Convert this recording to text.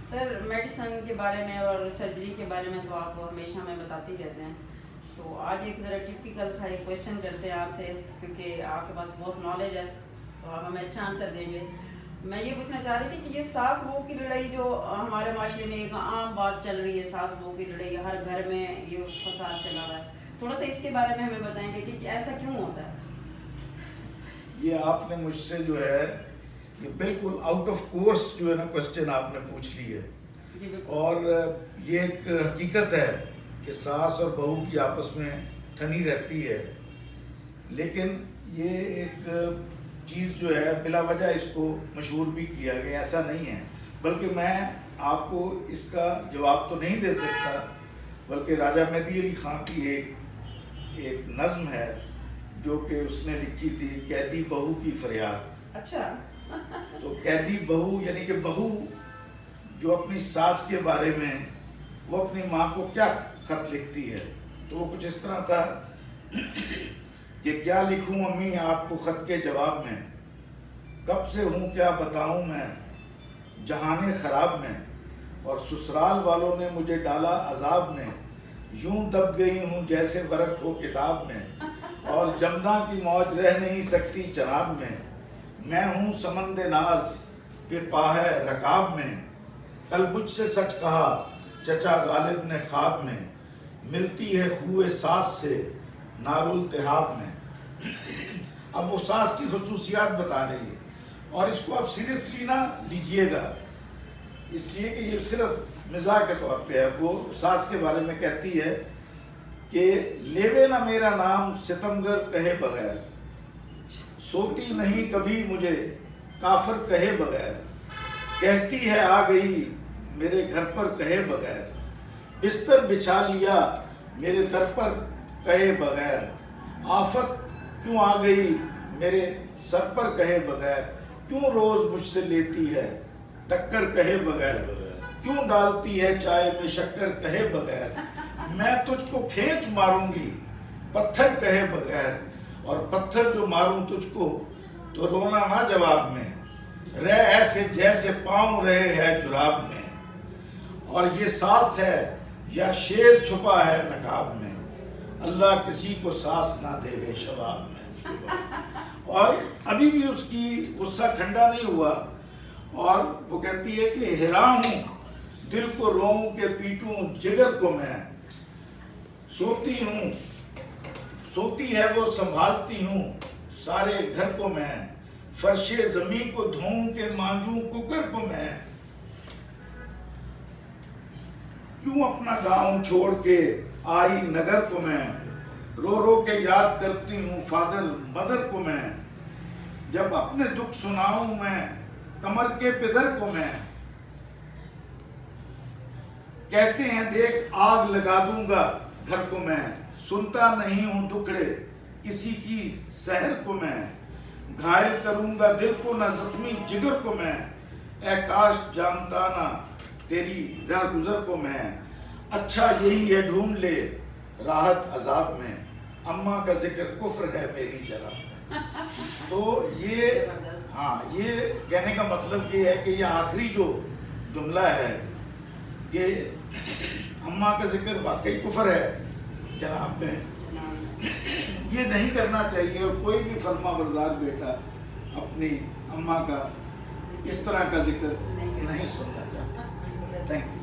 سر medicine کے بارے میں اور سرجری کے بارے میں تو آپ ہمیشہ ہمیں بتاتے ہی رہتے ہیں. تو آج ایک ذرا ٹپیکل سا ایک کویشچن کرتے ہیں آپ سے، کیونکہ آپ کے پاس بہت نالج ہے تو آپ ہمیں اچھا آنسر دیں گے. میں یہ پوچھنا چاہ رہی تھی کہ یہ ساس بہو کی لڑائی جو ہمارے معاشرے میں ایک عام بات چل رہی ہے، ساس بہو کی لڑائی، ہر گھر میں یہ فساد چلا رہا ہے، تھوڑا سا اس کے بارے میں ہمیں بتائیں گے کہ ایسا کیوں ہوتا ہے؟ یہ آپ نے مجھ سے جو ہے یہ بالکل آؤٹ آف کورس جو ہے نا کوشچن آپ نے پوچھ لی ہے. اور یہ ایک حقیقت ہے کہ ساس اور بہو کی آپس میں ٹھنی رہتی ہے، لیکن یہ ایک چیز جو ہے بلا وجہ اس کو مشہور بھی کیا گیا، ایسا نہیں ہے. بلکہ میں آپ کو اس کا جواب تو نہیں دے سکتا، بلکہ راجہ مہدی علی خان کی ایک نظم ہے جو کہ اس نے لکھی تھی، قیدی بہو کی فریاد. اچھا. تو قیدی بہو یعنی کہ بہو جو اپنی ساس کے بارے میں وہ اپنی ماں کو کیا خط لکھتی ہے، تو وہ کچھ اس طرح تھا کہ کیا لکھوں امی آپ کو خط کے جواب میں، کب سے ہوں کیا بتاؤں میں جہان خراب میں، اور سسرال والوں نے مجھے ڈالا عذاب میں، یوں دب گئی ہوں جیسے ورق ہو کتاب میں، اور جمنا کی موج رہ نہیں سکتی چناب میں ہوں سمند ناز پہ پاہے رکاب میں، کل مجھ سے سچ کہا چچا غالب نے خواب میں، ملتی ہے خوئے ساس سے نار التحاب میں. اب وہ ساس کی خصوصیات بتا رہی ہے، اور اس کو آپ سیریسلی نہ لیجئے گا، اس لیے کہ یہ صرف مزاح کے طور پہ ہے. وہ ساس کے بارے میں کہتی ہے کہ لیوے نہ میرا نام ستمگر کہے بغیر، سوتی نہیں کبھی مجھے کافر کہے بغیر، کہتی ہے آ گئی میرے گھر پر کہے بغیر، بستر بچھا لیا میرے در پر کہے بغیر، آفت کیوں آ گئی میرے سر پر کہے بغیر، کیوں روز مجھ سے لیتی ہے ٹکر کہے بغیر، کیوں ڈالتی ہے چائے میں شکر کہے بغیر، میں تجھ کو کھینچ ماروں گی پتھر کہے بغیر، اور پتھر جو ماروں تجھ کو تو رونا نہ جواب میں، رہ ایسے جیسے پاؤں رہے ہے جراب میں، اور یہ ساس ہے یا شیر چھپا ہے نقاب میں، اللہ کسی کو ساس نہ دے وے شباب میں. اور ابھی بھی اس کی غصہ ٹھنڈا نہیں ہوا، اور وہ کہتی ہے کہ حیران ہوں دل کو روؤں کہ پیٹوں جگر کو میں، سوتی ہے وہ سنبھالتی ہوں سارے گھر کو میں، فرش زمین کو دھوؤں کہ مانجوں ککر کو میں، کیوں اپنا گاؤں چھوڑ کے آئی نگر کو میں، رو رو کے یاد کرتی ہوں فادر مدر کو میں، جب اپنے دکھ سناؤں میں کمر کے پدر کو میں، کہتے ہیں دیکھ آگ لگا دوں گا گھر کو میں، سنتا نہیں ہوں دکھڑے کسی کی سحر کو میں، گھائل کروں گا دل کو نہ زخمی جگر کو میں، اے کاش جانتا نہ تیری راہ گزر کو میں، اچھا یہی ہے ڈھونڈ لے راحت عذاب میں، اماں کا ذکر کفر ہے میری جراب میں. تو یہ کہنے کا مطلب یہ ہے کہ یہ آخری جو جملہ ہے کہ اماں کا ذکر واقعی کفر ہے جناب میں، یہ نہیں کرنا چاہیے، اور کوئی بھی فرما بردار بیٹا اپنی اماں کا اس طرح کا ذکر نہیں سننا چاہتا. Thank you.